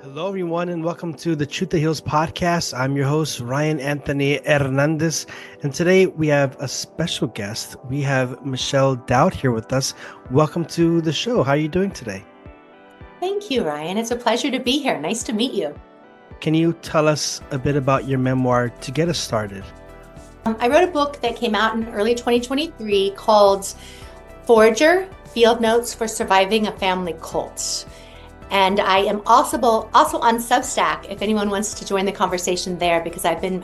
Hello, everyone, and welcome to the Truth That Heals podcast. I'm your host, Ryan Anthony Hernandez, and today we have a special guest. We have Michelle Dowd here with us. Welcome to the show. How are you doing today? Thank you, Ryan. It's a pleasure to be here. Nice to meet you. Can you tell us a bit about your memoir to get us started? I wrote a book that came out in early 2023 called Forager, Field Notes for Surviving a Family Cult. And I am also on Substack if anyone wants to join the conversation there, because I've been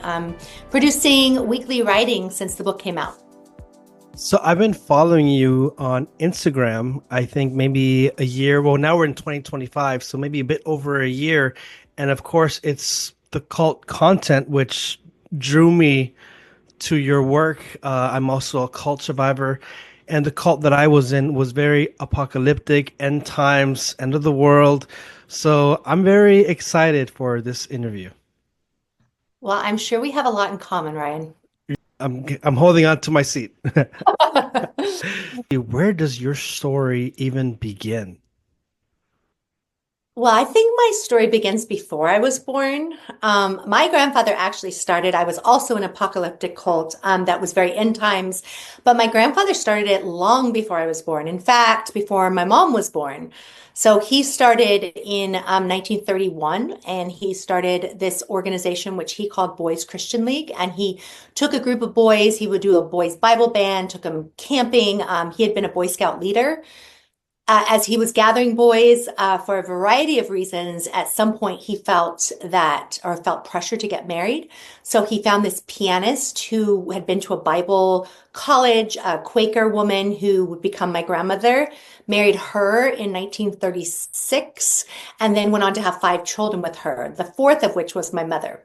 producing weekly writing since the book came out. So I've been following you on Instagram, I think maybe a year. Well, now we're in 2025, so maybe a bit over a year. And of course, it's the cult content which drew me to your work. I'm also a cult survivor, and the cult that I was in was very apocalyptic, end times, end of the world. So I'm very excited for this interview. Well, I'm sure we have a lot in common, Ryan. I'm holding on to my seat. Where does your story even begin? Well, I think my story begins before I was born. My grandfather actually started, I was also an apocalyptic cult that was very end times, but my grandfather started it long before I was born. In fact, before my mom was born. So he started in 1931, and he started this organization which he called Boys Christian League. And he took a group of boys, he would do a boys Bible band, took them camping. He had been a Boy Scout leader. As he was gathering boys for a variety of reasons, at some point he felt pressure to get married. So he found this pianist who had been to a Bible college, a Quaker woman who would become my grandmother, married her in 1936, and then went on to have 5 children with her, the fourth of which was my mother.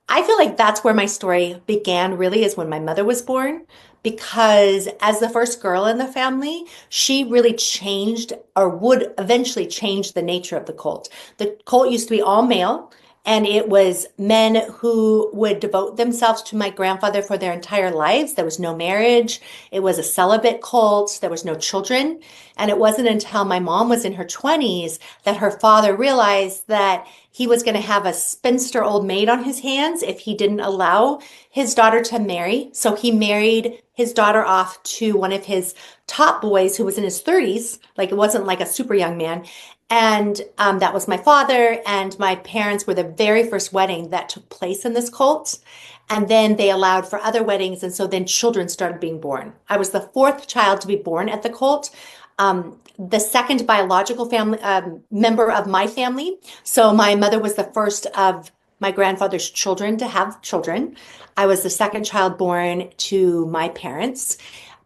I feel like that's where my story began, really, is when my mother was born, because as the first girl in the family, she really changed, or would eventually change, the nature of the cult. The cult used to be all male, and it was men who would devote themselves to my grandfather for their entire lives. There was no marriage. It was a celibate cult. There was no children. And it wasn't until my mom was in her 20s that her father realized that he was going to have a spinster old maid on his hands if he didn't allow his daughter to marry. So he married his daughter off to one of his top boys who was in his 30s. Like, it wasn't like a super young man. And that was my father, and my parents were the very first wedding that took place in this cult. And then they allowed for other weddings. And so then children started being born. I was the fourth child to be born at the cult. The second biological family member of my family. So my mother was the first of my grandfather's children to have children. I was the second child born to my parents,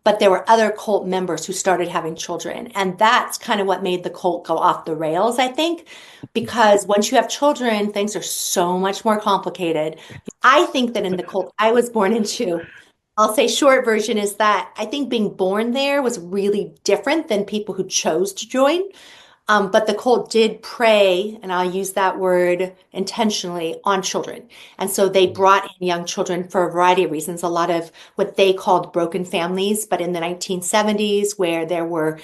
but there were other cult members who started having children. And that's kind of what made the cult go off the rails, I think, because once you have children, things are so much more complicated. I think that in the cult I was born into, I'll say short version is that I think being born there was really different than people who chose to join. But the cult did prey, and I'll use that word intentionally, on children. And so they brought in young children for a variety of reasons, a lot of what they called broken families. But in the 1970s, where there were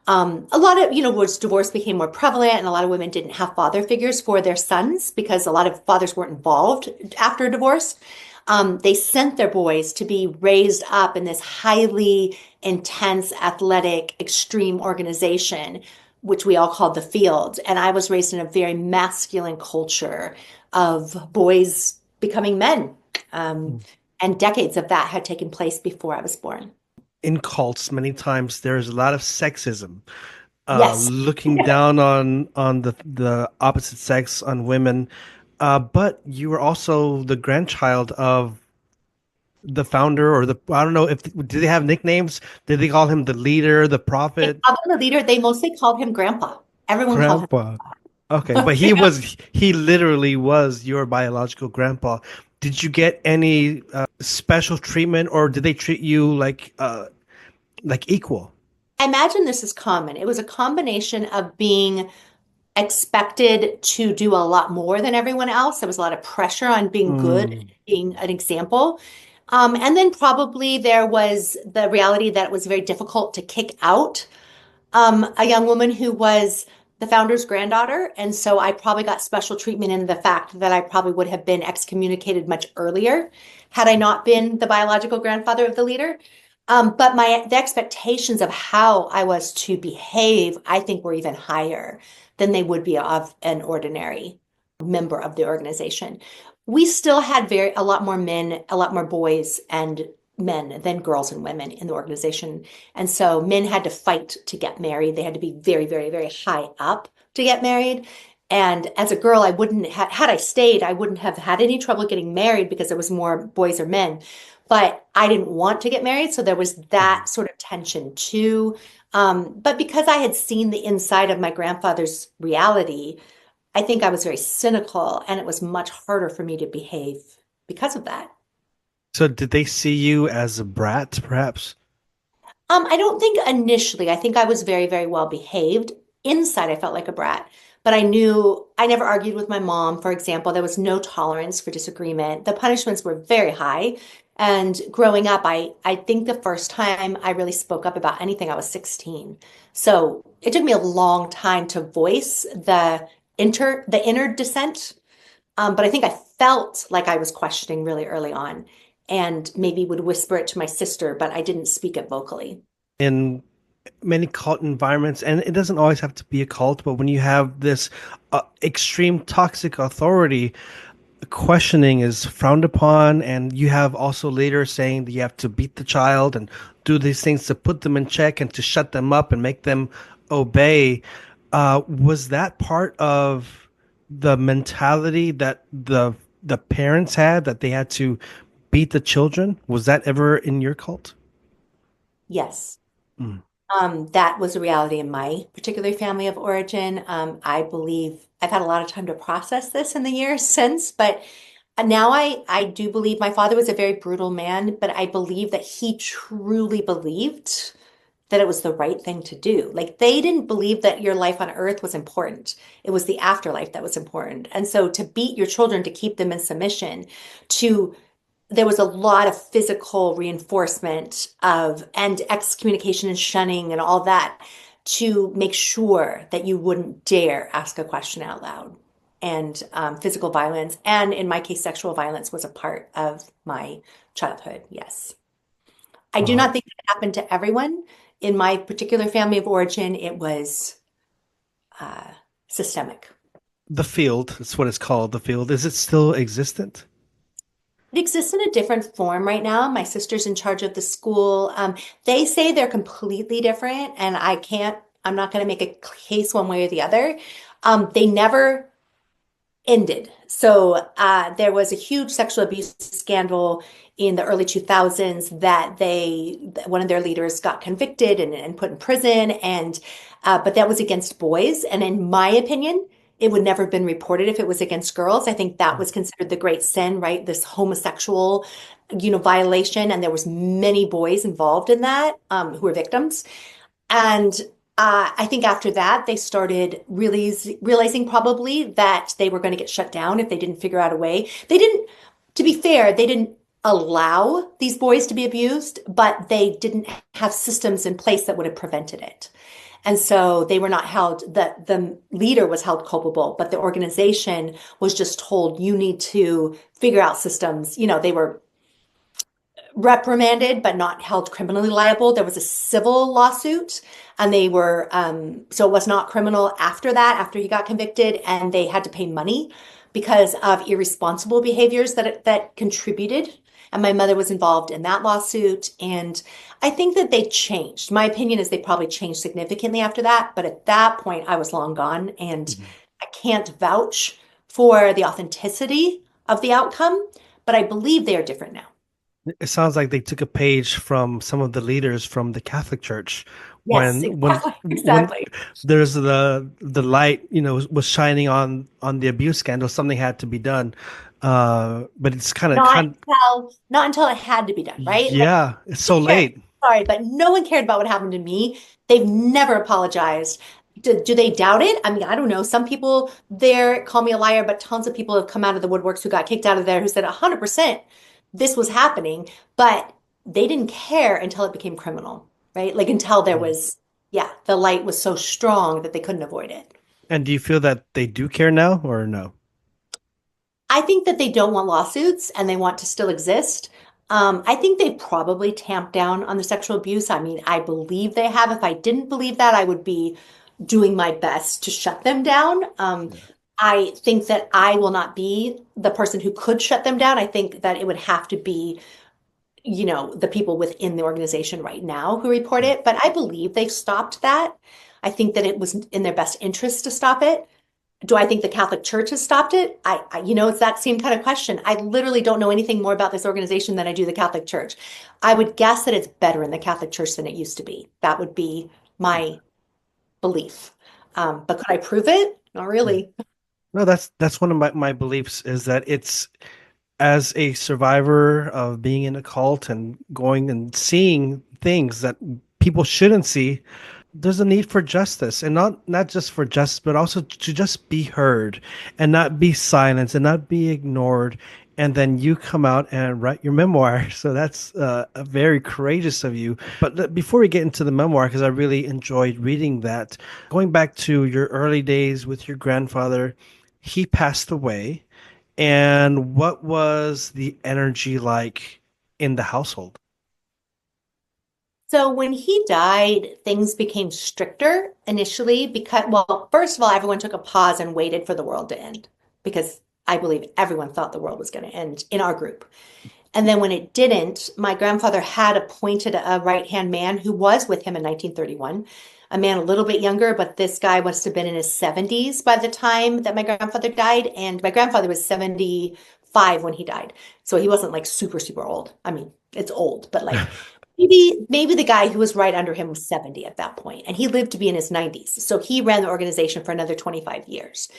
a lot of, where divorce became more prevalent, and a lot of women didn't have father figures for their sons because a lot of fathers weren't involved after a divorce. They sent their boys to be raised up in this highly intense, athletic, extreme organization, which we all called the field. And I was raised in a very masculine culture of boys becoming men. And decades of that had taken place before I was born. In cults, many times there's a lot of sexism, Yes. looking down on the opposite sex, on women. But you were also the grandchild of the founder, or I don't know, if did they have nicknames? Did they call him the leader, the They prophet, called him the leader. They mostly called him Grandpa. Everyone called him. grandpa? Okay, but he literally was your biological grandpa. Did you get any special treatment, or did they treat you like equal? I imagine this is common. It was a combination of being expected to do a lot more than everyone else. There was a lot of pressure on being good, Mm. being an example. And then probably there was the reality that it was very difficult to kick out a young woman who was the founder's granddaughter. And so I probably got special treatment in the fact that I probably would have been excommunicated much earlier had I not been the biological grandfather of the leader. But the expectations of how I was to behave, I think, were even higher than they would be of an ordinary member of the organization. We still had a lot more men, a lot more boys and men than girls and women in the organization. And so men had to fight to get married. They had to be very, very, very high up to get married. And as a girl, I wouldn't have, had I stayed, I wouldn't have had any trouble getting married because there was more boys or men. But I didn't want to get married. So there was that sort of tension too. But because I had seen the inside of my grandfather's reality, I think I was very cynical and it was much harder for me to behave because of that. So did they see you as a brat, perhaps? I don't think initially. I think I was very, very well behaved. Inside, I felt like a brat, but I knew I never argued with my mom, for example. There was no tolerance for disagreement. The punishments were very high. And growing up, I think the first time I really spoke up about anything, I was 16. So it took me a long time to voice the inner dissent. But I think I felt like I was questioning really early on and maybe would whisper it to my sister, but I didn't speak it vocally. In many cult environments, and it doesn't always have to be a cult, but when you have this extreme toxic authority, questioning is frowned upon, and you have also leaders saying that you have to beat the child and do these things to put them in check and to shut them up and make them obey. Was that part of the mentality that the parents had, that they had to beat the children? Was that ever in your cult? Yes. Mm. That was a reality in my particular family of origin. I believe I've had a lot of time to process this in the years since, but now I do believe my father was a very brutal man, but I believe that he truly believed that it was the right thing to do. Like they didn't believe that your life on earth was important. It was the afterlife that was important. And so to beat your children, to keep them in submission, to there was a lot of physical reinforcement of and excommunication and shunning and all that to make sure that you wouldn't dare ask a question out loud. And physical violence, and in my case, sexual violence was a part of my childhood. Yes. I do Uh, not think it happened to everyone. In my particular family of origin, it was uh, systemic. the field, that's what it's called. The field, is it still existent? It exists in a different form right now. My sister's in charge of the school. They say they're completely different, and I'm not going to make a case one way or the other. They never ended. So there was a huge sexual abuse scandal in the early 2000s that one of their leaders got convicted and put in prison, and but that was against boys. And in my opinion, it would never have been reported if it was against girls. I think that was considered the great sin, right? This homosexual, violation, and there was many boys involved in that who were victims. And I think after that, they started really realizing probably that they were going to get shut down if they didn't figure out a way. They didn't, to be fair, they didn't allow these boys to be abused, but they didn't have systems in place that would have prevented it. And so they were not held, the leader was held culpable, but the organization was just told, you need to figure out systems. They were reprimanded but not held criminally liable. There was a civil lawsuit, and they were so it was not criminal after that, after he got convicted, and they had to pay money because of irresponsible behaviors that contributed. And my mother was involved in that lawsuit. And I think that they changed. My opinion is they probably changed significantly after that. But at that point, I was long gone, and Mhm. I can't vouch for the authenticity of the outcome, but I believe they are different now. It sounds like they took a page from some of the leaders from the Catholic Church Yes, when exactly, when exactly. there's the light, was shining on the abuse scandal. Something had to be done. But it's Not until it had to be done, right? Like, yeah, it's no so one cared. late. Sorry, but no one cared about what happened to me. They've never apologized. Do they doubt it? I mean, I don't know. Some people there call me a liar, but tons of people have come out of the woodworks who got kicked out of there who said 100% this was happening, but they didn't care until it became criminal, right? Like until there Mm. was, yeah, the light was so strong that they couldn't avoid it. And do you feel that they do care now or no? I think that they don't want lawsuits and they want to still exist. I think they probably tamped down on the sexual abuse. I mean, I believe they have. If I didn't believe that, I would be doing my best to shut them down. Yeah. I think that I will not be the person who could shut them down. I think that it would have to be, the people within the organization right now who report Yeah. it. But I believe they stopped that. I think that it was in their best interest to stop it. Do I think the Catholic Church has stopped it? It's that same kind of question. I literally don't know anything more about this organization than I do the Catholic Church. I would guess that it's better in the Catholic Church than it used to be. That would be my belief. But could I prove it? Not Yeah. really. No, that's one of my beliefs is that it's as a survivor of being in a cult and going and seeing things that people shouldn't see, there's a need for justice, and not just for justice, but also to just be heard and not be silenced and not be ignored. And then you come out and write your memoir. So that's a very courageous of you. But before we get into the memoir, because I really enjoyed reading that, going back to your early days with your grandfather, he passed away. And what was the energy like in the household? So when he died, things became stricter initially because, well, first of all, everyone took a pause and waited for the world to end because I believe everyone thought the world was going to end in our group. And then when it didn't, my grandfather had appointed a right-hand man who was with him in 1931, a man a little bit younger, but this guy must have been in his 70s by the time that my grandfather died. And my grandfather was 75 when he died. So he wasn't like super, super old. I mean, it's old, but like maybe the guy who was right under him was 70 at that point, and he lived to be in his 90s. So he ran the organization for another 25 years.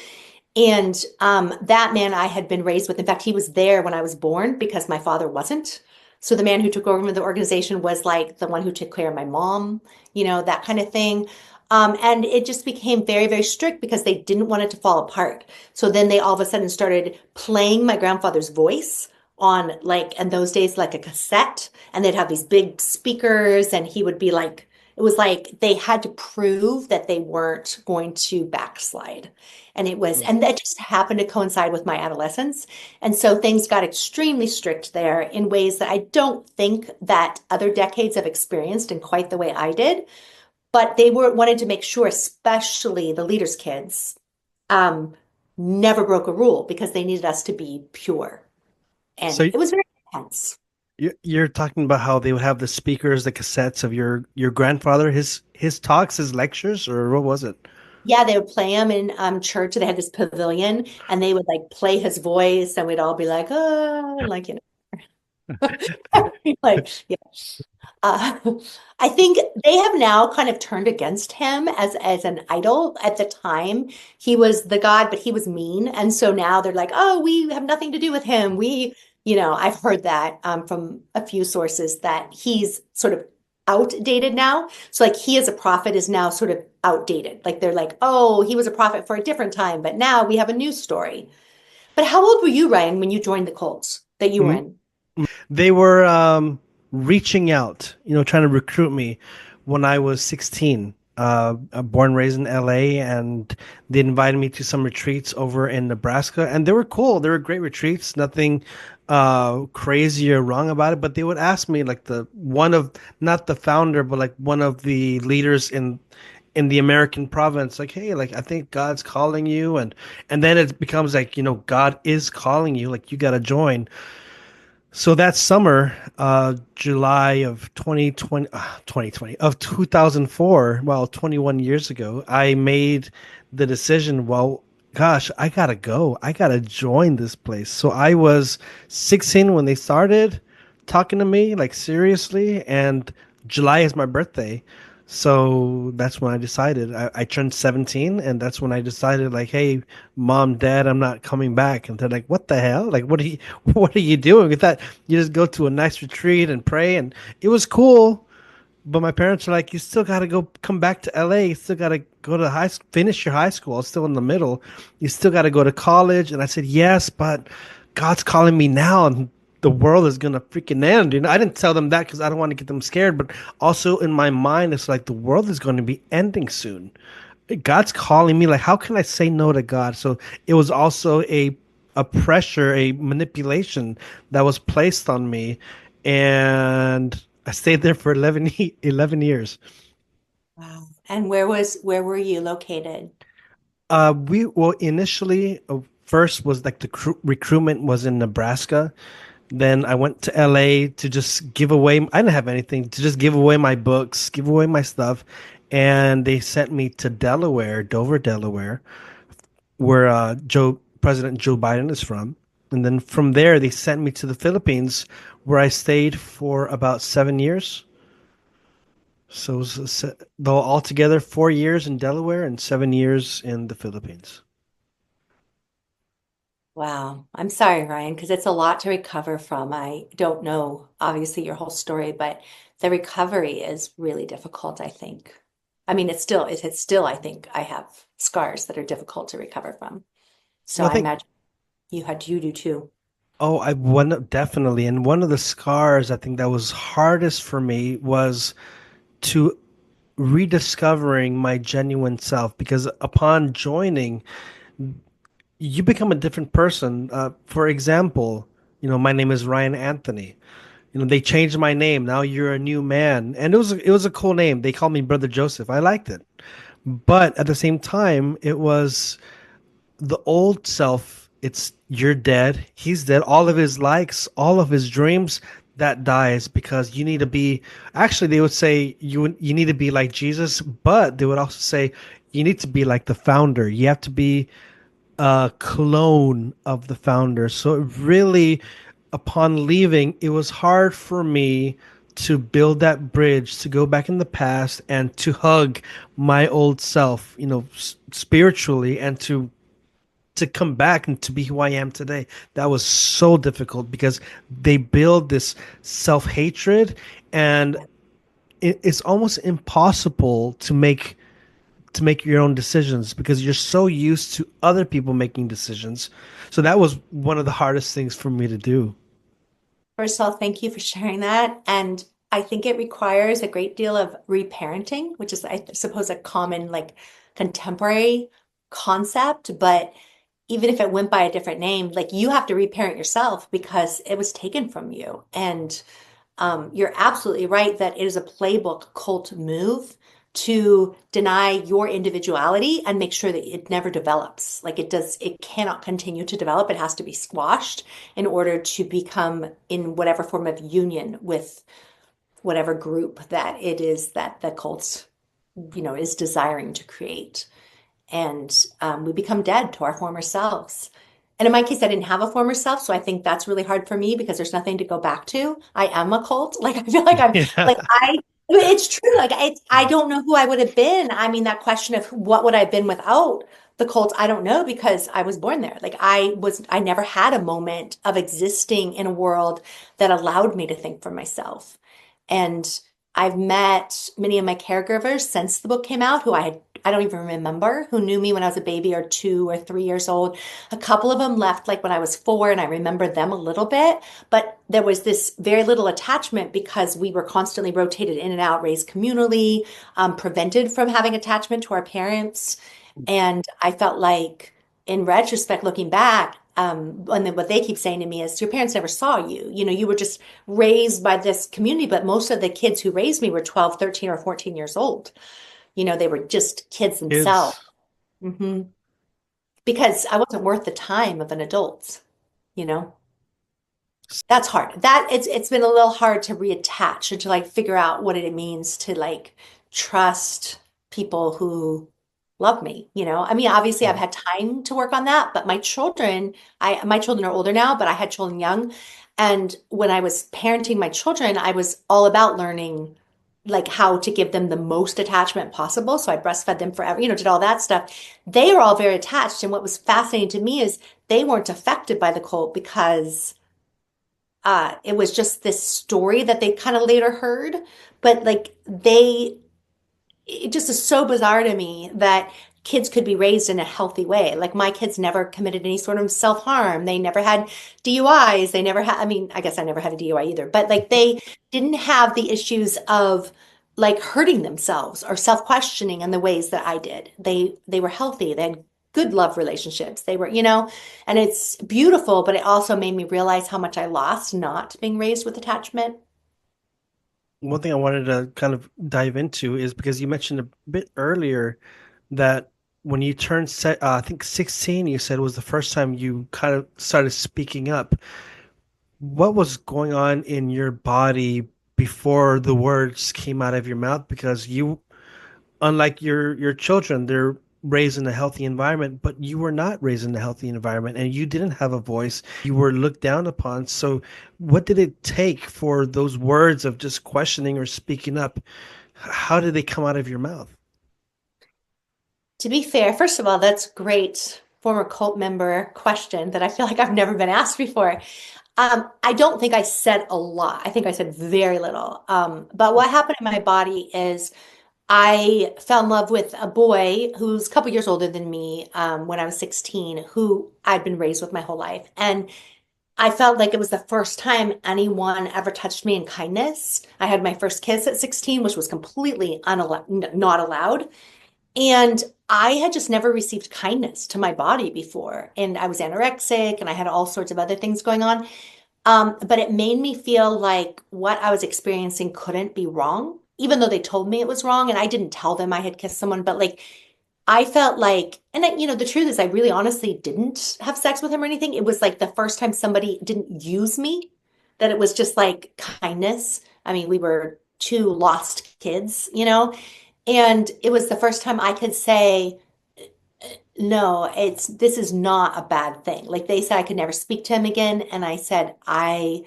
And that man I had been raised with. In fact, he was there when I was born because my father wasn't. So the man who took over the organization was like the one who took care of my mom, that kind of thing. And it just became very, very strict because they didn't want it to fall apart. So then they all of a sudden started playing my grandfather's voice on like, in those days, like a cassette. And they'd have these big speakers, and he would be like, it was like they had to prove that they weren't going to backslide. And that just happened to coincide with my adolescence. And so things got extremely strict there in ways that I don't think that other decades have experienced in quite the way I did. But they were wanted to make sure, especially the leaders' kids, um, never broke a rule because they needed us to be pure. So And it was very intense. you're talking about how they would have the speakers, the cassettes of your grandfather, his talks, his lectures, or what was it? Yeah, they would play him in church. They had this pavilion, and they would like play his voice, and we'd all be like, "Oh," and like like yeah. Uh, I think they have now kind of turned against him as an idol. At the time, he was the god, but he was mean, and so now they're like, "Oh, we have nothing to do with him." I've heard that from a few sources that he's sort of outdated now. So like he as a prophet is now sort of outdated. Like they're like, "Oh, he was a prophet for a different time, but now we have a new story." But how old were you, Ryan, when you joined the cult that you were in? They were reaching out, trying to recruit me when I was 16. I'm born and raised in LA, and they invited me to some retreats over in Nebraska, and they were cool. They were great retreats, nothing crazy or wrong about it. But they would ask me, like the one of not the founder, but like one of the leaders in the American province, like, hey, like I think God's calling you, and then it becomes like, God is calling you, like you got to join. So that summer, July of 2020 of 2004, well, 21 years ago, I made the decision, well, gosh, I gotta go. I gotta join this place. So I was 16 when they started talking to me, like seriously, and July is my birthday. So that's when I decided. I turned 17, and that's when I decided, like, hey, mom, dad, I'm not coming back. And they're like, what the hell? Like, what are you what are you doing with that? You just go to a nice retreat and pray, and it was cool. But my parents are like, you still got to go come back to LA. You still got to go to finish your high school. I was still in the middle. You still got to go to college. And I said, yes, but God's calling me now, and the world is gonna freaking end. I didn't tell them that because I don't want to get them scared. But also in my mind, it's like the world is going to be ending soon. God's calling me. Like, how can I say no to God? So it was also a pressure, a manipulation that was placed on me, and I stayed there for 11 years. Wow. And where were you located? We well initially first was like the recruitment was in Nebraska. Then I went to LA to just give away. I didn't have anything to just give away my books, give away my stuff, and they sent me to Delaware, Dover, Delaware, where Joe President Joe Biden is from. And then from there, they sent me to the Philippines, where I stayed for about 7 years. So it was though altogether 4 years in Delaware and 7 years in the Philippines. Wow. I'm sorry, Ryan, because it's a lot to recover from. I don't know, obviously, your whole story, but the recovery is really difficult, I think. I mean, it's still, I think I have scars that are difficult to recover from. So Well, I I think, imagine you do too. oh, I one definitely, and one of the scars I think that was hardest for me was to rediscovering my genuine self because upon joining, you become a different person. For example, my name is Ryan Anthony. They changed my name. Now you're a new man, and it was a cool name. They called me Brother Joseph. I liked it, but at the same time, it was the old self. It's you're dead. He's dead. All of his likes, all of his dreams, that dies because you need to be. Actually, they would say you need to be like Jesus, but they would also say you need to be like the founder. You have to be a clone of the founder. So it really, upon leaving, it was hard for me to build that bridge to go back in the past and to hug my old self, spiritually, and to come back and to be who I am today. That was so difficult because they build this self-hatred, and it's almost impossible to make your own decisions because you're so used to other people making decisions. So that was one of the hardest things for me to do. First of all, thank you for sharing that. And I think it requires a great deal of reparenting, which is, I suppose, a common, like, contemporary concept. But even if it went by a different name, like, you have to reparent yourself because it was taken from you. And you're absolutely right that it is a playbook cult move to deny your individuality and make sure that it never develops. Like, it cannot continue to develop. It has to be squashed in order to become in whatever form of union with whatever group that it is that the cult, is desiring to create. And we become dead to our former selves. And in my case, I didn't have a former self, so I think that's really hard for me because there's nothing to go back to. I am a cult. Like, I feel like I'm Yeah. like I mean, it's true. Like, I don't know who I would have been. I mean, that question of what would I have been without the cult, I don't know because I was born there. Like, I never had a moment of existing in a world that allowed me to think for myself. And I've met many of my caregivers since the book came out who I don't even remember, who knew me when I was a baby or 2 or 3 years old. A couple of them left like when I was 4, and I remember them a little bit, but there was this very little attachment because we were constantly rotated in and out, raised communally, prevented from having attachment to our parents. And I felt like, in retrospect, looking back, and then what they keep saying to me is, your parents never saw you. You were just raised by this community, but most of the kids who raised me were 12, 13, or 14 years old. They were just kids themselves. Kids. Hmm. Because I wasn't worth the time of an adult, you know? That's hard. It's been a little hard to reattach and to, like, figure out what it means to, like, trust people who love me. I mean, obviously I've Yeah. had time to work on that, but my children are older now, but I had children young. And when I was parenting my children, I was all about learning, like, how to give them the most attachment possible. So I breastfed them forever, did all that stuff. They were all very attached. And what was fascinating to me is they weren't affected by the cult because it was just this story that they kind of later heard. But, like, it just is so bizarre to me that kids could be raised in a healthy way. Like, my kids never committed any sort of self-harm. They never had DUIs. They never had, I mean, I guess I never had a DUI either, but, like, they didn't have the issues of like hurting themselves or self-questioning in the ways that I did. They were healthy. They had good love relationships. They were, and it's beautiful, but it also made me realize how much I lost not being raised with attachment. One thing I wanted to kind of dive into is because you mentioned a bit earlier that when you turned, I think 16, you said was the first time you kind of started speaking up. What was going on in your body before the words came out of your mouth? Because you, unlike your children, they're raised in a healthy environment, but you were not raised in a healthy environment and you didn't have a voice. You were looked down upon. So what did it take for those words of just questioning or speaking up? How did they come out of your mouth? To be fair, first of all, that's great former cult member question that I feel like I've never been asked before. I don't think I said a lot. I think I said very little. But what happened in my body is I fell in love with a boy who's a couple years older than me when I was 16, who I'd been raised with my whole life. And I felt like it was the first time anyone ever touched me in kindness. I had my first kiss at 16, which was completely not allowed. And I had just never received kindness to my body before. And I was anorexic and I had all sorts of other things going on. But it made me feel like what I was experiencing couldn't be wrong, even though they told me it was wrong. And I didn't tell them I had kissed someone, but like I felt like, and the truth is, I really honestly didn't have sex with him or anything. It was like the first time somebody didn't use me, that it was just like kindness. I mean, we were two lost kids, and it was the first time I could say, no, this is not a bad thing. Like they said I could never speak to him again. And I said, I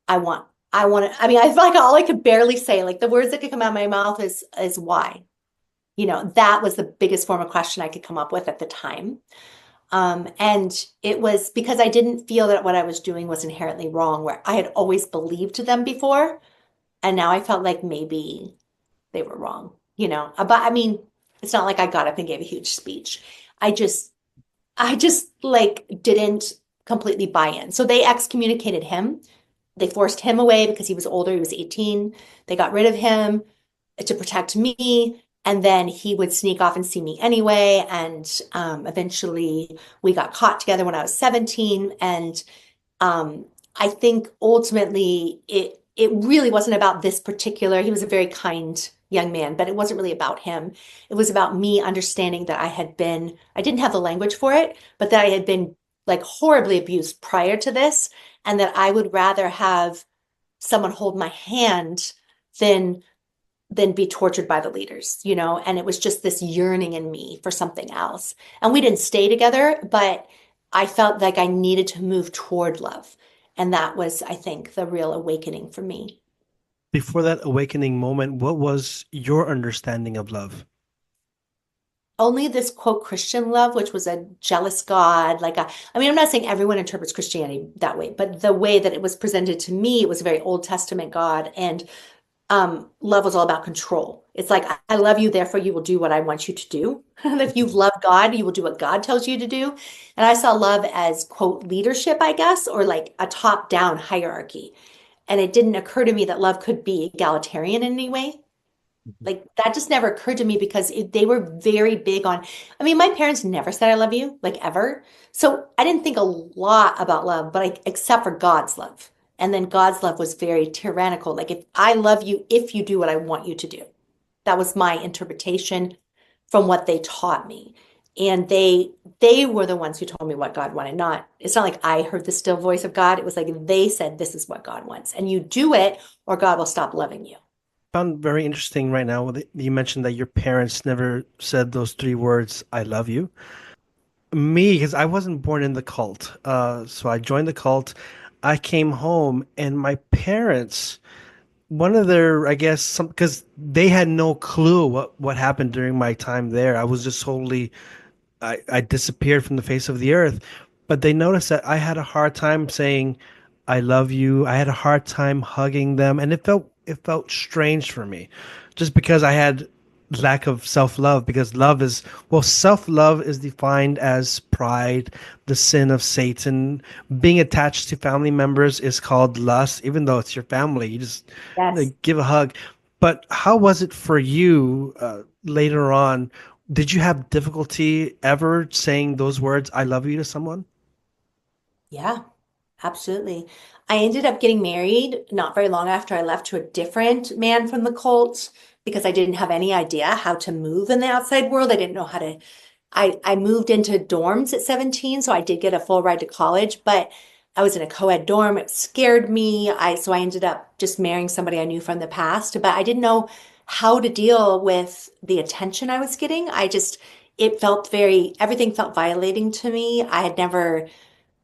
want, I mean, I feel like all I could barely say, like the words that could come out of my mouth is why. That was the biggest form of question I could come up with at the time. And it was because I didn't feel that what I was doing was inherently wrong, where I had always believed them before. And now I felt like maybe they were wrong, But I mean, it's not like I got up and gave a huge speech. I just, I just like didn't completely buy in. So they excommunicated him. They forced him away because he was older. He was 18. They got rid of him to protect me. And then he would sneak off and see me anyway. And eventually we got caught together when I was 17. And I think ultimately it really wasn't about this particular, he was a very kind young man, but it wasn't really about him. It was about me understanding that I didn't have the language for it, but that I had been like horribly abused prior to this, and that I would rather have someone hold my hand than be tortured by the leaders, And it was just this yearning in me for something else. And we didn't stay together, but I felt like I needed to move toward love. And that was, I think, the real awakening for me. Before that awakening moment, what was your understanding of love? Only this quote Christian love, which was a jealous God, I mean, I'm not saying everyone interprets Christianity that way, but the way that it was presented to me, it was a very Old Testament God. And love was all about control. It's like, I love you, therefore you will do what I want you to do. And if you love God, you will do what God tells you to do. And I saw love as, quote, leadership, I guess, or like a top-down hierarchy. And it didn't occur to me that love could be egalitarian in any way. Like that just never occurred to me because they were very big on, I mean, my parents never said I love you, like ever. So I didn't think a lot about love, but except for God's love. And then God's love was very tyrannical. Like if I love you, if you do what I want you to do. That was my interpretation from what they taught me. And they were the ones who told me what God wanted. It's not like I heard the still voice of God. It was like they said, this is what God wants. And you do it or God will stop loving you. Found very interesting right now that you mentioned that your parents never said those three words, I love you. Me, because I wasn't born in the cult. So I joined the cult. I came home and my parents, one of their, I guess, some because they had no clue what happened during my time there. I was just totally I disappeared from the face of the earth. But they noticed that I had a hard time saying I love you. I had a hard time hugging them, and it felt strange for me, just because I had lack of self-love. Because self-love is defined as pride, the sin of Satan. Being attached to family members is called lust, even though it's your family. You just Yes. like, give a hug. But how was it for you later on? Did you have difficulty ever saying those words, I love you, to someone? Yeah, absolutely. I ended up getting married not very long after I left to a different man from the cult because I didn't have any idea how to move in the outside world. I didn't know how to. I moved into dorms at 17, so I did get a full ride to college, but I was in a co-ed dorm. It scared me. So I ended up just marrying somebody I knew from the past, but I didn't know how to deal with the attention I was getting. It felt everything felt violating to me. I had never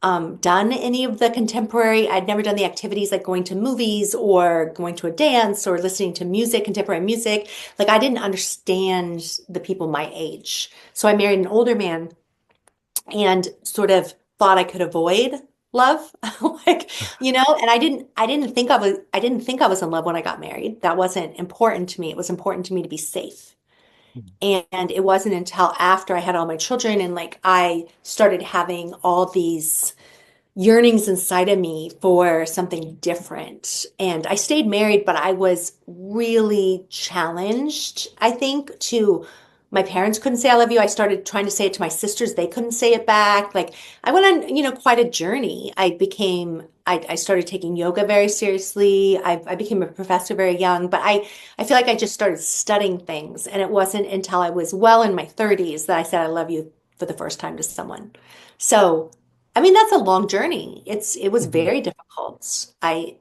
done any of the contemporary. I'd never done the activities like going to movies or going to a dance or listening to music, contemporary music. Like I didn't understand the people my age. So I married an older man and sort of thought I could avoid love. Like, and I didn't think I was in love when I got married. That wasn't important to me. It was important to me to be safe. And it wasn't until after I had all my children and like I started having all these yearnings inside of me for something different. And I stayed married, but I was really challenged, I think, to my parents couldn't say I love you. I started trying to say it to my sisters. They couldn't say it back. Like I went on, quite a journey. I started taking yoga very seriously. I became a professor very young, but I feel like I just started studying things. And it wasn't until I was well in my 30s that I said I love you for the first time to someone. So I mean, that's a long journey. It was Mhm. very difficult. I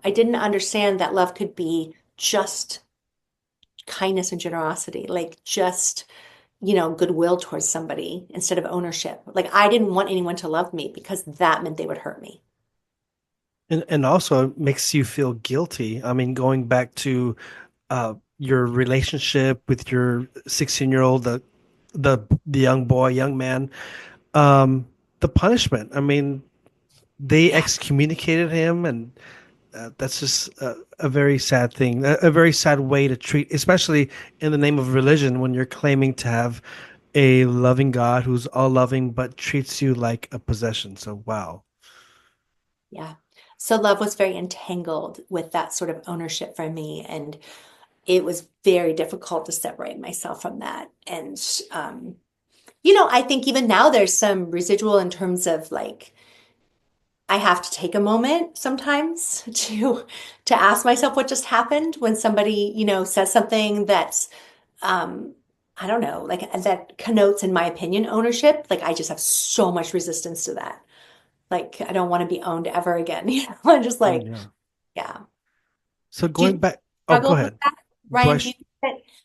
didn't understand that love could be just kindness and generosity, like just, goodwill towards somebody instead of ownership. Like I didn't want anyone to love me because that meant they would hurt me. And also it makes you feel guilty. I mean, going back to your relationship with your 16-year-old, the young boy, young man, um, the punishment. I mean, they Yeah. excommunicated him, and that's just a very sad thing, a very sad way to treat, especially in the name of religion, when you're claiming to have a loving God who's all loving but treats you like a possession. So, wow. Yeah. So love was very entangled with that sort of ownership for me. And it was very difficult to separate myself from that. And, I think even now there's some residual in terms of like, I have to take a moment sometimes to ask myself what just happened when somebody, says something that's I don't know, like that connotes, in my opinion, ownership. Like I just have so much resistance to that. Like I don't want to be owned ever again. I'm just Mm, like, yeah. yeah. So Do going you back, oh, go struggle with ahead. that, Do I? Ryan? Do you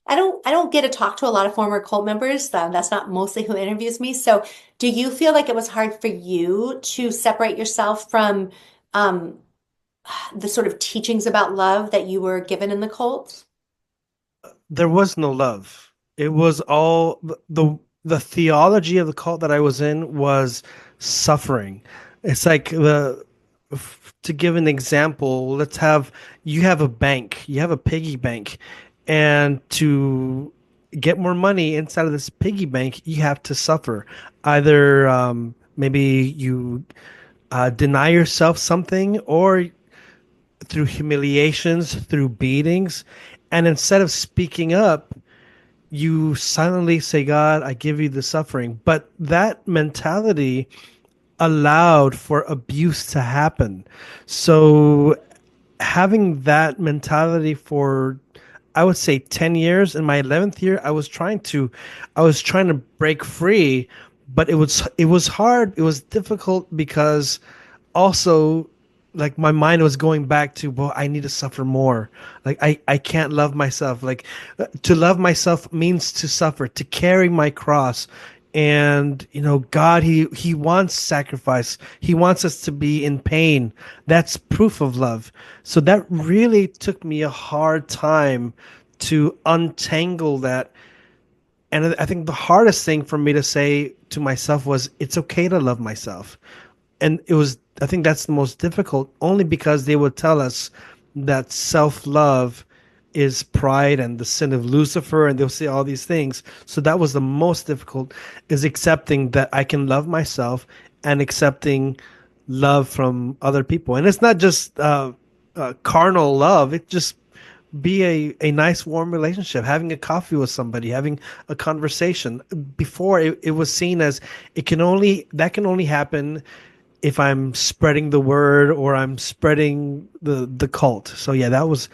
I don't get to talk to a lot of former cult members. That's not mostly who interviews me. So do you feel like it was hard for you to separate yourself from um, the sort of teachings about love that you were given in the cult? There was no love. It was all the theology of the cult that I was in was suffering. It's like to give an example, let's have you have a bank, you have a piggy bank, and to get more money inside of this piggy bank, you have to suffer. Either maybe you deny yourself something, or through humiliations, through beatings. And instead of speaking up, you silently say, God, I give you the suffering. But that mentality allowed for abuse to happen. So having that mentality for, I would say, 10 years, in my 11th year, I was trying to break free, but it was hard. It was difficult because also, like, my mind was going back to, well, I need to suffer more. Like, I can't love myself. Like, to love myself means to suffer, to carry my cross. And God, he wants sacrifice. He wants us to be in pain. That's proof of love. So that really took me a hard time to untangle that. And I think the hardest thing for me to say to myself was, it's okay to love myself. And I think that's the most difficult, only because they would tell us that self-love is pride and the sin of Lucifer, and they'll say all these things. So that was the most difficult, is accepting that I can love myself and accepting love from other people. And it's not just carnal love. It just be a nice warm relationship, having a coffee with somebody, having a conversation. Before it was seen as that can only happen if I'm spreading the word or I'm spreading the cult. So yeah, that was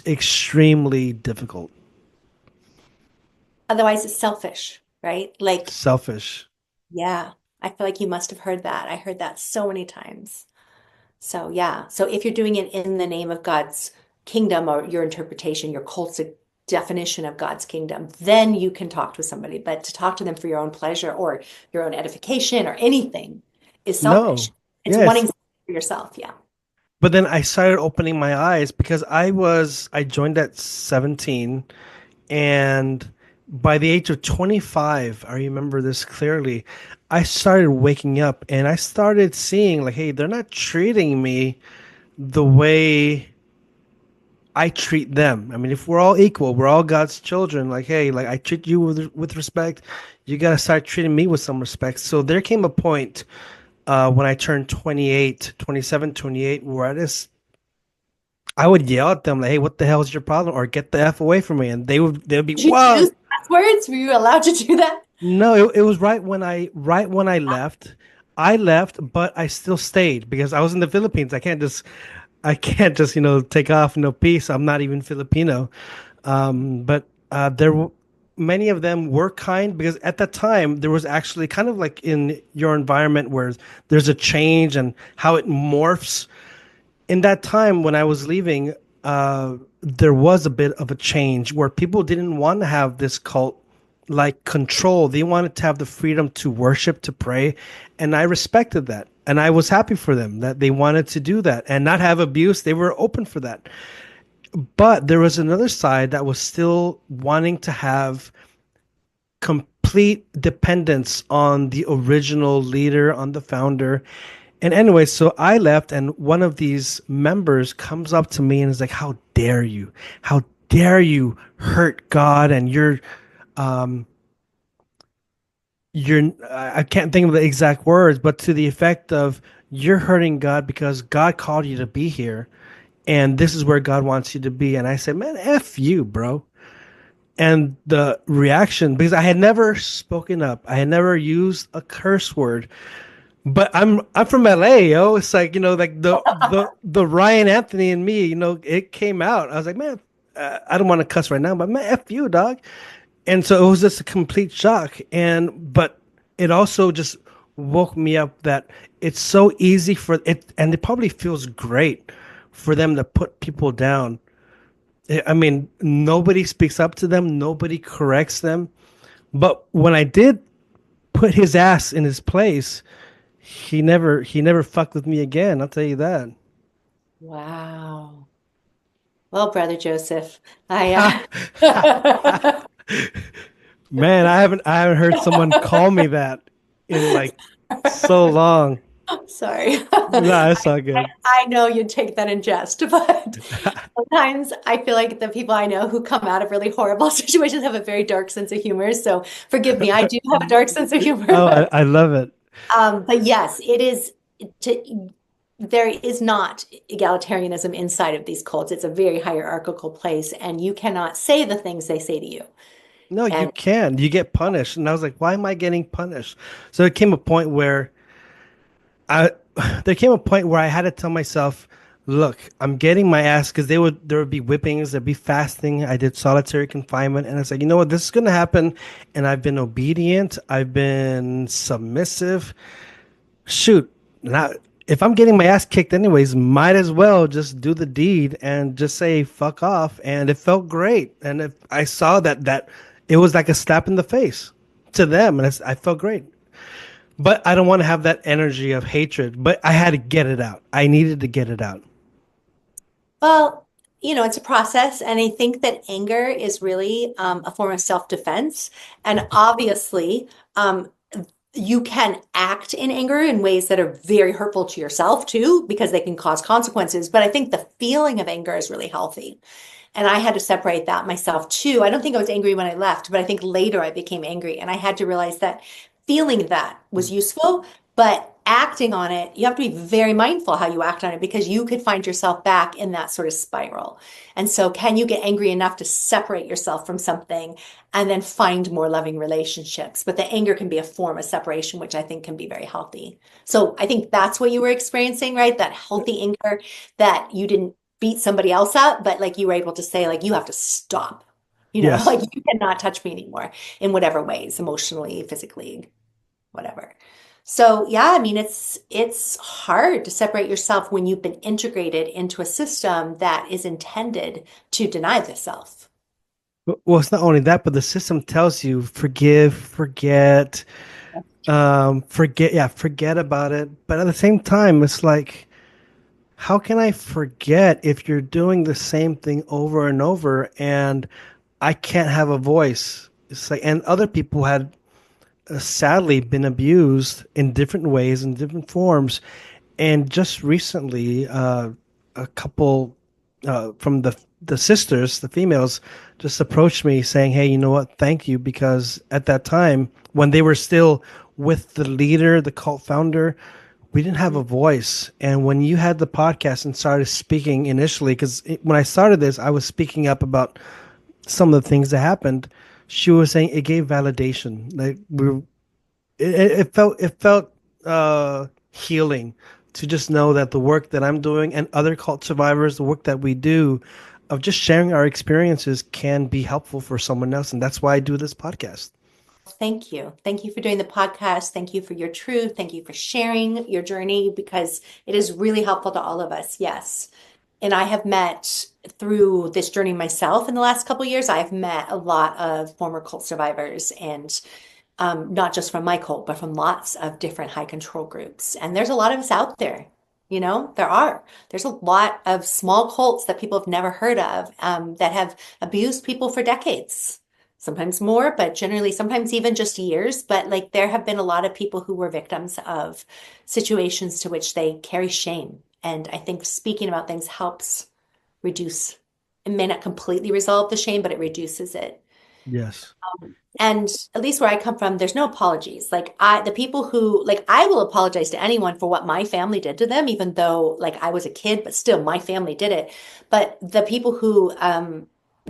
extremely difficult. Otherwise, it's selfish, right? Like, Selfish. yeah, I feel like you must have heard that. I heard that so many times. So, yeah. So, if you're doing it in the name of God's kingdom or your interpretation, your cult's definition of God's kingdom, then you can talk to somebody. But to talk to them for your own pleasure or your own edification or anything is selfish. No. It's wanting Yes. something for yourself. Yeah. But then I started opening my eyes because I joined at 17, and by the age of 25, I remember this clearly, I started waking up and I started seeing like, hey, they're not treating me the way I treat them. I mean, if we're all equal, we're all God's children. Like, hey, like I treat you with respect, you gotta start treating me with some respect. So there came a point when I turned 28, 27, 28, where I would yell at them like, "Hey, what the hell is your problem?" Or "Get the f away from me," and they'd be, Did you "Wow." use passwords? Were you allowed to do that? No, it was right when I left. I left, but I still stayed because I was in the Philippines. I can't just take off, no peace. I'm not even Filipino. But many of them were kind because at that time there was actually kind of like in your environment where there's a change and how it morphs. In that time when I was leaving, there was a bit of a change where people didn't want to have this cult like control. They wanted to have the freedom to worship, to pray. And I respected that. And I was happy for them that they wanted to do that and not have abuse. They were open for that. But there was another side that was still wanting to have complete dependence on the original leader, on the founder. And anyway, so I left, and one of these members comes up to me and is like, "How dare you? How dare you hurt God? And I can't think of the exact words, but to the effect of you're hurting God because God called you to be here, and this is where God wants you to be." And I said, "Man, f you, bro." And the reaction, because I had never spoken up, I had never used a curse word. But I'm from LA, yo. It's like, like the Ryan Anthony and me, it came out. I was like, man, I don't want to cuss right now, but man, F you, dog. And so it was just a complete shock. But it also just woke me up that it's so easy for it, and it probably feels great for them to put people down. I mean, nobody speaks up to them, nobody corrects them. But when I did put his ass in his place, he never fucked with me again. I'll tell you that. Wow. Well, Brother Joseph, Ha, ha, ha. I Man, I haven't heard someone call me that in like so long. sorry. No, it's all good. I know you'd take that in jest, but sometimes I feel like the people I know who come out of really horrible situations have a very dark sense of humor. So forgive me, I do have a dark sense of humor. Oh, I love it. But yes, it is there is not egalitarianism inside of these cults. It's a very hierarchical place, and you cannot say the things they say to you. No, you And can. You get punished. And I was like, why am I getting punished? So there came a point where I there came a point where I had to tell myself, look, I'm getting my ass because there would be whippings, there'd be fasting. I did solitary confinement, and I said, you know what, this is gonna happen. And I've been obedient, I've been submissive. Shoot, now if I'm getting my ass kicked anyways, might as well just do the deed and just say fuck off. And it felt great. And if I saw that it was like a slap in the face to them, and I felt great. But I don't want to have that energy of hatred. But I had to get it out. I needed to get it out. well, it's a process, and I think that anger is really a form of self-defense. And obviously, you can act in anger in ways that are very hurtful to yourself too, because they can cause consequences. But I think the feeling of anger is really healthy. And I had to separate that myself too. I don't think I was angry when I left, but I think later I became angry. And I had to realize that feeling that was useful, but acting on it, you have to be very mindful how you act on it because you could find yourself back in that sort of spiral. And so, can you get angry enough to separate yourself from something and then find more loving relationships? But the anger can be a form of separation, which I think can be very healthy. So, I think that's what you were experiencing, right? That healthy anger that you didn't beat somebody else up, but like you were able to say, like, you have to stop. Yes. Like you cannot touch me anymore in whatever ways, emotionally, physically, whatever. So yeah, I mean it's hard to separate yourself when you've been integrated into a system that is intended to deny the self. Well, it's not only that, but the system tells you forgive, forget, forget about it. But at the same time, it's like, how can I forget if you're doing the same thing over and over and I can't have a voice? It's like, and other people had sadly been abused in different ways, in different forms. And just recently, a couple from the sisters, the females, just approached me saying, "Hey, you know what? Thank you," because at that time, when they were still with the leader, the cult founder, we didn't have a voice. And when you had the podcast and started speaking initially, because when I started this, I was speaking up about some of the things that happened. She was saying it gave validation. Like it felt healing to just know that the work that I'm doing and other cult survivors, the work that we do of just sharing our experiences can be helpful for someone else. And that's why I do this podcast. Thank you. Thank you for doing the podcast. Thank you for your truth. Thank you for sharing your journey because it is really helpful to all of us. Yes. And I have met through this journey myself in the last couple of years, I've met a lot of former cult survivors and not just from my cult, but from lots of different high control groups. And there's a lot of us out there. There are. There's a lot of small cults that people have never heard of that have abused people for decades, sometimes more, but generally, sometimes even just years. But like there have been a lot of people who were victims of situations to which they carry shame. And I think speaking about things helps reduce, it may not completely resolve the shame, but it reduces it. Yes. And at least where I come from, there's no apologies. The people who, like, I will apologize to anyone for what my family did to them, even though, like, I was a kid, but still my family did it. But the people who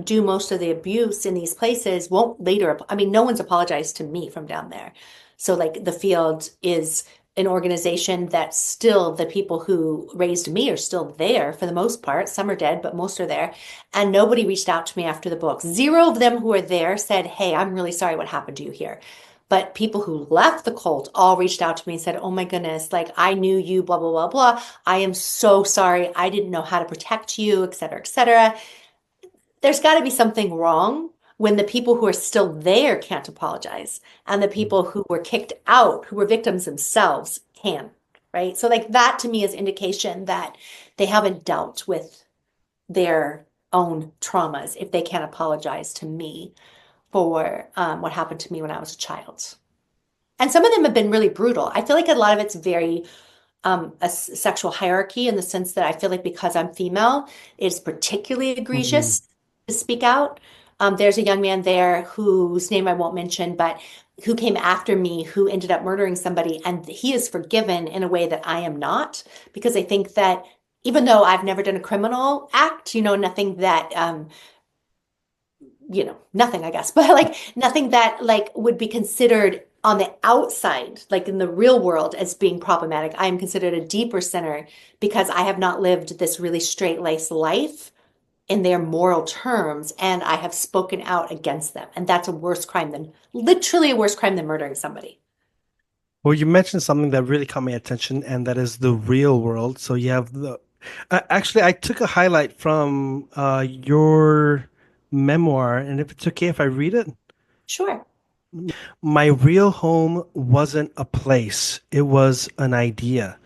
do most of the abuse in these places won't later, I mean, no one's apologized to me from down there. So, like, the field is an organization that still the people who raised me are still there for the most part. Some are dead, but most are there. And nobody reached out to me after the book. Zero of them who were there said, "Hey, I'm really sorry what happened to you here." But people who left the cult all reached out to me and said, "Oh my goodness, like I knew you, blah, blah, blah, blah. I am so sorry. I didn't know how to protect you, et cetera, et cetera." There's got to be something wrong when the people who are still there can't apologize and the people who were kicked out, who were victims themselves, can, right? So, like, that to me is indication that they haven't dealt with their own traumas if they can't apologize to me for what happened to me when I was a child. And some of them have been really brutal. I feel like a lot of it's very a sexual hierarchy in the sense that I feel like because I'm female, it's particularly Mhm. egregious to speak out. There's a young man there whose name I won't mention, but who came after me, who ended up murdering somebody, and he is forgiven in a way that I am not, because I think that even though I've never done a criminal act, nothing that nothing, I guess, but like nothing that like would be considered on the outside, like in the real world, as being problematic. I am considered a deeper sinner because I have not lived this really straight-laced life in their moral terms, and I have spoken out against them. And that's a worse crime than literally a worse crime than murdering somebody. Well, you mentioned something that really caught my attention, and that is the real world. So you have actually, I took a highlight from your memoir, and if it's okay if I read it. Sure. My real home wasn't a place, it was an idea.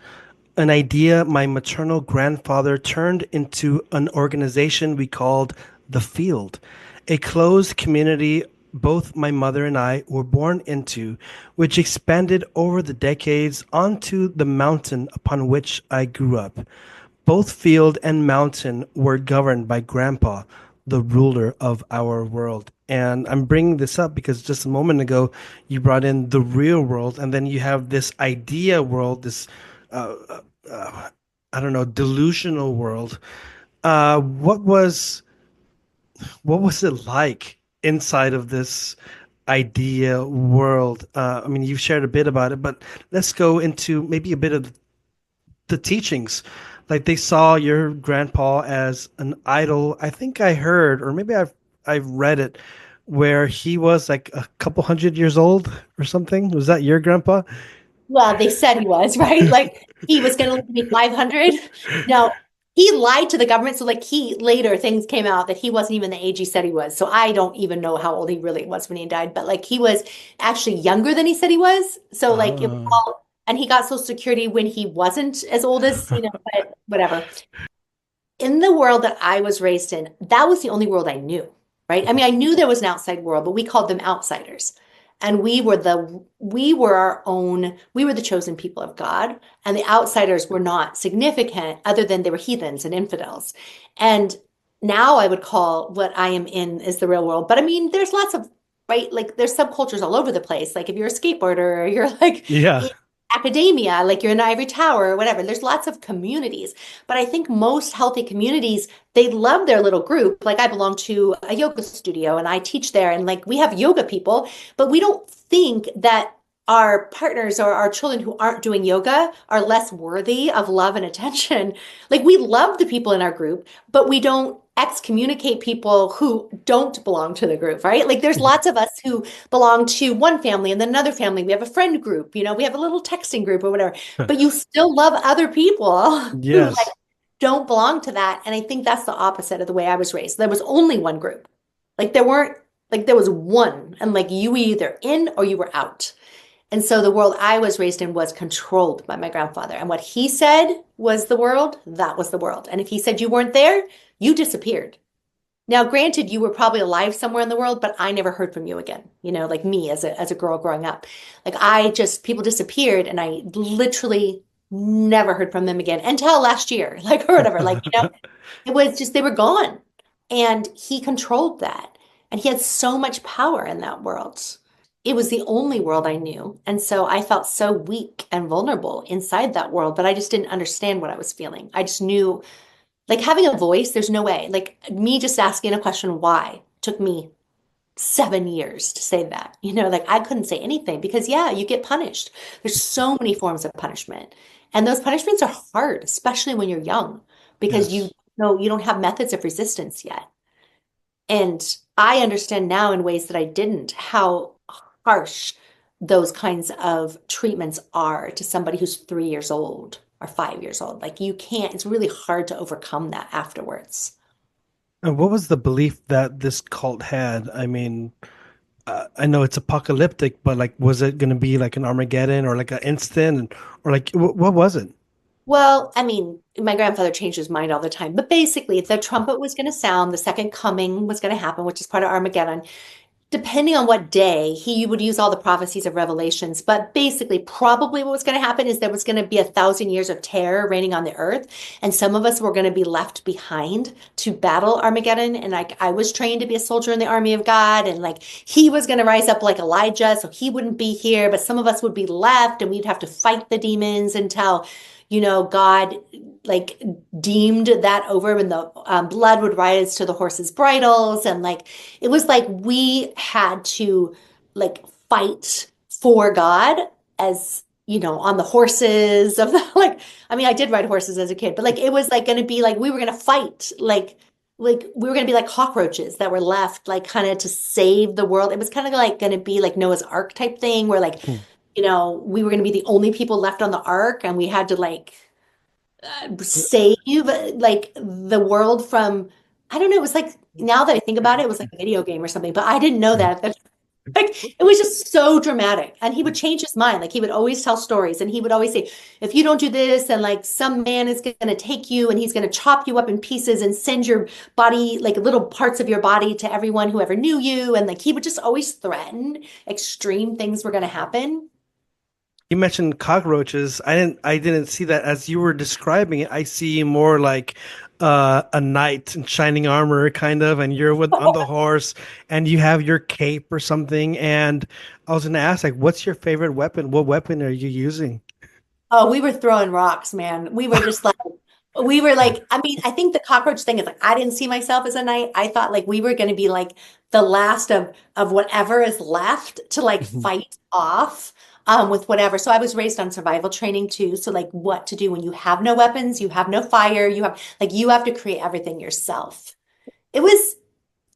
An idea my maternal grandfather turned into an organization we called The Field, a closed community both my mother and I were born into, which expanded over the decades onto the mountain upon which I grew up. Both field and mountain were governed by Grandpa, the ruler of our world. And I'm bringing this up because just a moment ago you brought in the real world, and then you have this idea world, this uh, I don't know, delusional world. Uh, what was what was it like inside of this idea world? I mean, you've shared a bit about it, but let's go into maybe a bit of the teachings. Like they saw your grandpa as an idol. I think I heard, or maybe I've read it, where he was like a couple hundred years old or something. Was that your grandpa? Well, they said he was, right? Like he was going to live to be 500. No, he lied to the government. So, like, he later things came out that he wasn't even the age he said he was. So, I don't even know how old he really was when he died, but like he was actually younger than he said he was. So, like, it was Oh. all, and he got Social Security when he wasn't as old as, but whatever. In the world that I was raised in, that was the only world I knew, right? I mean, I knew there was an outside world, but we called them outsiders. And we were our own, we were the chosen people of God, and the outsiders were not significant other than they were heathens and infidels. And now I would call what I am in is the real world. But I mean, there's lots of, right? Like there's subcultures all over the place. Like if you're a skateboarder or you're like Yeah. in academia, like you're in Ivory Tower or whatever, there's lots of communities. But I think most healthy communities, they love their little group. Like I belong to a yoga studio and I teach there, and like we have yoga people, but we don't think that our partners or our children who aren't doing yoga are less worthy of love and attention. Like we love the people in our group, but we don't excommunicate people who don't belong to the group, right? Like there's lots of us who belong to one family and then another family. We have a friend group, we have a little texting group or whatever, but you still love other people who like Yes. don't belong to that. And I think that's the opposite of the way I was raised. There was only one group. Like there weren't, like there was one, and like you were either in or you were out. And so the world I was raised in was controlled by my grandfather. And what he said was the world, that was the world. And if he said you weren't there, you disappeared. Now, granted, you were probably alive somewhere in the world, but I never heard from you again. Like me as a girl growing up. Like people disappeared and I literally never heard from them again until last year, like or whatever. Like, it was just they were gone. And he controlled that. And he had so much power in that world. It was the only world I knew. And so I felt so weak and vulnerable inside that world, but I just didn't understand what I was feeling. I just knew, like having a voice, there's no way. Like me just asking a question, why, took me 7 years to say that. Like I couldn't say anything because, yeah, you get punished. There's so many forms of punishment. And those punishments are hard, especially when you're young, because Yes. you don't have methods of resistance yet. And I understand now in ways that I didn't how harsh those kinds of treatments are to somebody who's 3 years old or 5 years old. Like you can't, it's really hard to overcome that afterwards. And what was the belief that this cult had? I mean, I know it's apocalyptic, but like, was it going to be like an Armageddon or like an instant, or like, what was it? Well, I mean, my grandfather changed his mind all the time, but basically, the trumpet was going to sound, the second coming was going to happen, which is part of Armageddon. Depending on what day, he would use all the prophecies of Revelations. But basically, probably what was going to happen is there was going to be 1,000 years of terror reigning on the earth. And some of us were going to be left behind to battle Armageddon. And like I was trained to be a soldier in the army of God. And like he was going to rise up like Elijah. So he wouldn't be here, but some of us would be left and we'd have to fight the demons until, God like deemed that over when the blood would rise to the horses' bridles. And like it was like we had to like fight for God as on the horses of the like I mean I did ride horses as a kid, but like it was like going to be like we were going to fight like we were going to be like cockroaches that were left like kind of to save the world. It was kind of like going to be like Noah's Ark type thing where like Hmm. we were going to be the only people left on the ark and we had to like save like the world from, I don't know, it was like now that I think about it, it was like a video game or something, but I didn't know that. Like it was just so dramatic. And he would change his mind. Like he would always tell stories and he would always say, if you don't do this, and like some man is gonna take you and he's gonna chop you up in pieces and send your body, like little parts of your body to everyone who ever knew you. And like he would just always threaten extreme things were gonna happen. You mentioned cockroaches. I didn't see that as you were describing it. I see more like a knight in shining armor, kind of, and you're with on the horse, and you have your cape or something. And I was gonna ask, like, what's your favorite weapon? What weapon are you using? Oh, we were throwing rocks, man. We were like, I mean, I think the cockroach thing is like, I didn't see myself as a knight. I thought like we were going to be like the last of whatever is left to like Mhm. fight off with whatever. So I was raised on survival training too. So like what to do when you have no weapons, you have no fire, you have to create everything yourself. It was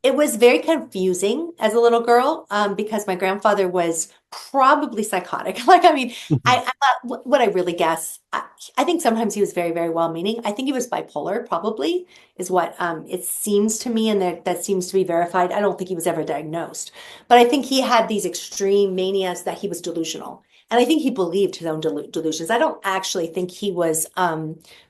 it was very confusing as a little girl because my grandfather was probably psychotic. Like, I mean, I thought what I really guess, I think sometimes he was very, very well-meaning. I think he was bipolar, probably, is what it seems to me, and that seems to be verified. I don't think he was ever diagnosed, but I think he had these extreme manias that he was delusional. And I think he believed his own delusions. I don't actually think he was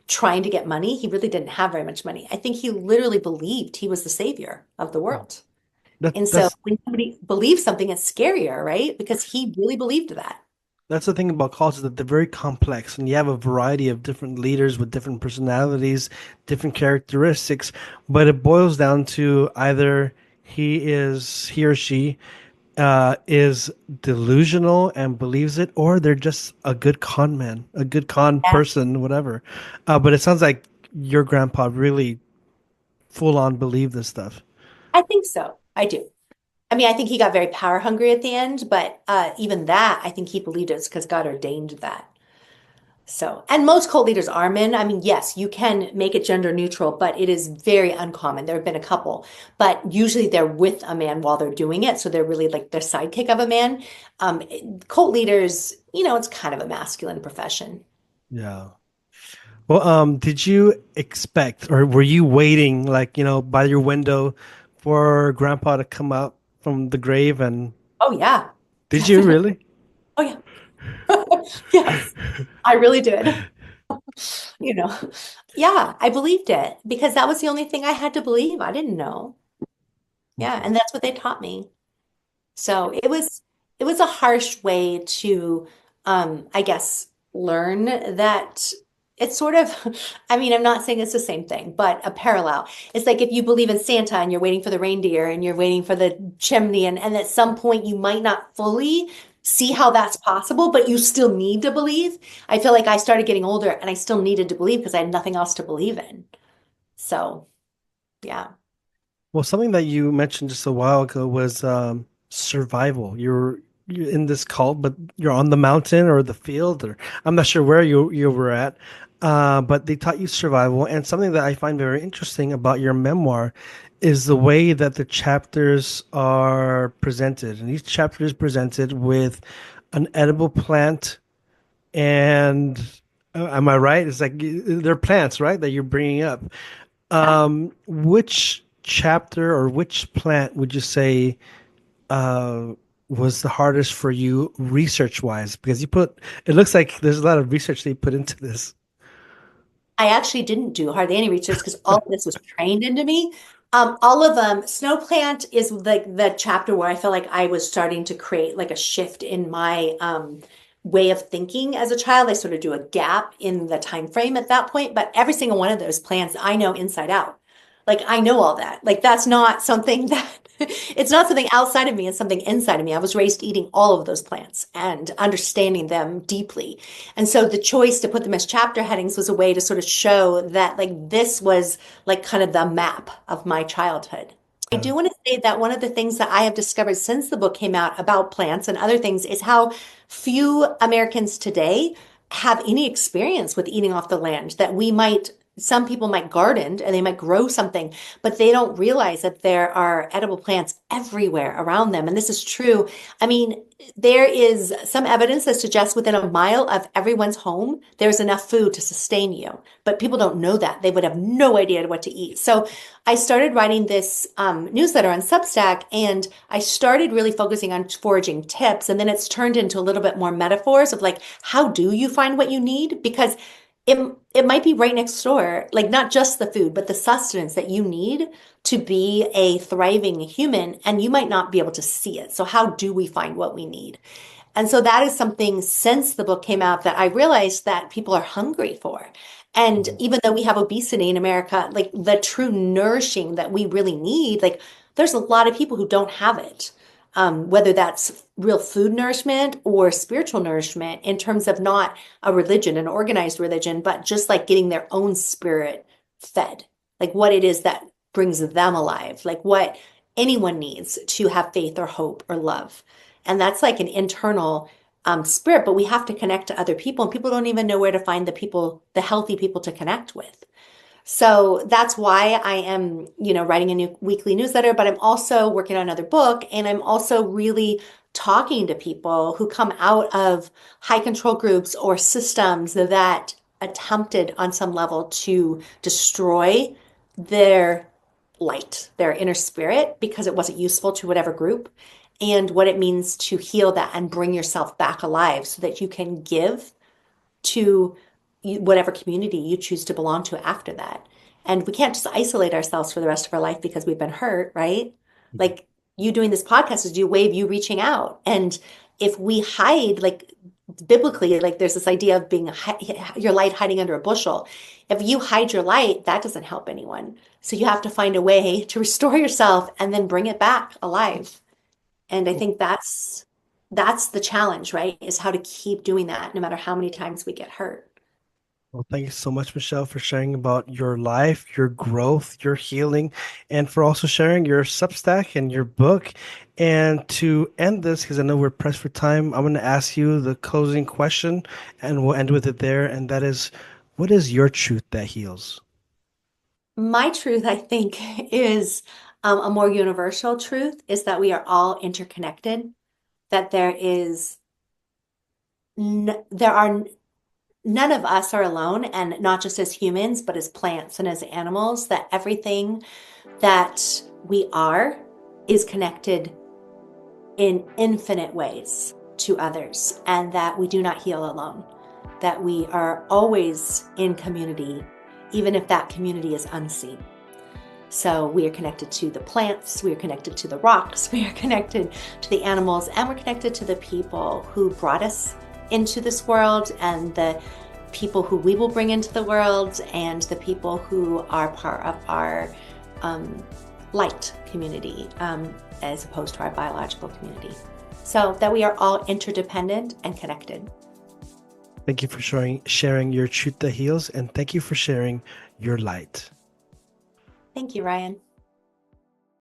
trying to get money. He really didn't have very much money. I think he literally believed he was the savior of the world. That And so that's when somebody believes something, it's scarier, right? Because he really believed that. that's the thing about cults is that they're very complex, and you have a variety of different leaders with different personalities, different characteristics. But it boils down to either he or she is delusional and believes it, or they're just a good con man, a good con Yeah, person, whatever. But it sounds like your grandpa really full on believed this stuff. I think so. I do. I mean, I think he got very power hungry at the end, but even that, I think he believed it was because God ordained that. So, and most cult leaders are men. I mean, yes, you can make it gender neutral, but it is very uncommon. There have been a couple, but usually they're with a man while they're doing it. So they're really like the sidekick of a man. Um, Cult leaders, it's kind of a masculine profession. Yeah. Well, did you expect, or were you waiting, like, by your window for Grandpa to come out from the grave? And Oh, yeah, did you definitely. really? Oh, yeah. Yes, I really did. You know, yeah, I believed it because that was the only thing I had to believe. I didn't know. Yeah, Mhm. and that's what they taught me. So it was a harsh way to I guess learn that it's sort of I mean, I'm not saying it's the same thing, but a parallel. It's like if you believe in Santa and you're waiting for the reindeer and you're waiting for the chimney and at some point you might not fully see how that's possible, but you still need to believe. I feel like I started getting older and I still needed to believe because I had nothing else to believe in. So, yeah. Well, something that you mentioned just a while ago was survival. You're in this cult, but you're on the mountain or the field, or I'm not sure where you were at. But they taught you survival, and something that I find very interesting about your memoir is the way that the chapters are presented. And each chapter is presented with an edible plant, and am I right? It's like they're plants, right? That you're bringing up. Yeah. Which chapter or which plant would you say uh, was the hardest for you research wise? Because it looks like there's a lot of research that you put into this. I actually didn't do hardly any research because all of this was trained into me. All of them, Snow Plant is like the chapter where I felt like I was starting to create like a shift in my way of thinking as a child. I sort of do a gap in the time frame at that point, but every single one of those plants I know inside out. Like I know all that. Like that's not something that it's not something outside of me, it's something inside of me. I was raised eating all of those plants and understanding them deeply. And so the choice to put them as chapter headings was a way to sort of show that like this was like kind of the map of my childhood. I Uh, do want to say that one of the things that I have discovered since the book came out about plants and other things is how few Americans today have any experience with eating off the land, that some people might garden and they might grow something, but they don't realize that there are edible plants everywhere around them. And this is true. I mean, there is some evidence that suggests within a mile of everyone's home, there's enough food to sustain you. But people don't know that. They would have no idea what to eat. So I started writing this newsletter on Substack, and I started really focusing on foraging tips. And then it's turned into a little bit more metaphors of like, how do you find what you need? Because it, it might be right next door, like not just the food, but the sustenance that you need to be a thriving human, and you might not be able to see it. So how do we find what we need? And so that is something since the book came out that I realized that people are hungry for. And Mhm. even though we have obesity in America, like the true nourishing that we really need, like there's a lot of people who don't have it. Whether that's real food nourishment or spiritual nourishment in terms of not a religion, an organized religion, but just like getting their own spirit fed, like what it is that brings them alive, like what anyone needs to have faith or hope or love. And that's like an internal spirit, but we have to connect to other people, and people don't even know where to find the people, the healthy people to connect with. So that's why I am, writing a new weekly newsletter, but I'm also working on another book, and I'm also really talking to people who come out of high control groups or systems that attempted on some level to destroy their light, their inner spirit, because it wasn't useful to whatever group, and what it means to heal that and bring yourself back alive so that you can give to whatever community you choose to belong to after that. And we can't just isolate ourselves for the rest of our life because we've been hurt, right? Like you doing this podcast is you wave you reaching out. And if we hide, like biblically, like there's this idea of being your light hiding under a bushel. If you hide your light, that doesn't help anyone. So you have to find a way to restore yourself and then bring it back alive. And I think that's the challenge, right? Is how to keep doing that no matter how many times we get hurt. Well, thank you so much, Michelle, for sharing about your life, your growth, your healing, and for also sharing your Substack and your book. And to end this, because I know we're pressed for time, I'm going to ask you the closing question, and we'll end with it there. And that is, what is your truth that heals? My truth, I think, is a more universal truth is that we are all interconnected, that there are none of us are alone, and not just as humans, but as plants and as animals, that everything that we are is connected in infinite ways to others, and that we do not heal alone, that we are always in community, even if that community is unseen. So we are connected to the plants, we are connected to the rocks, we are connected to the animals, and we're connected to the people who brought us into this world, and the people who we will bring into the world, and the people who are part of our light community, as opposed to our biological community. So that we are all interdependent and connected. Thank you for sharing your truth that heals, and thank you for sharing your light. Thank you, Ryan.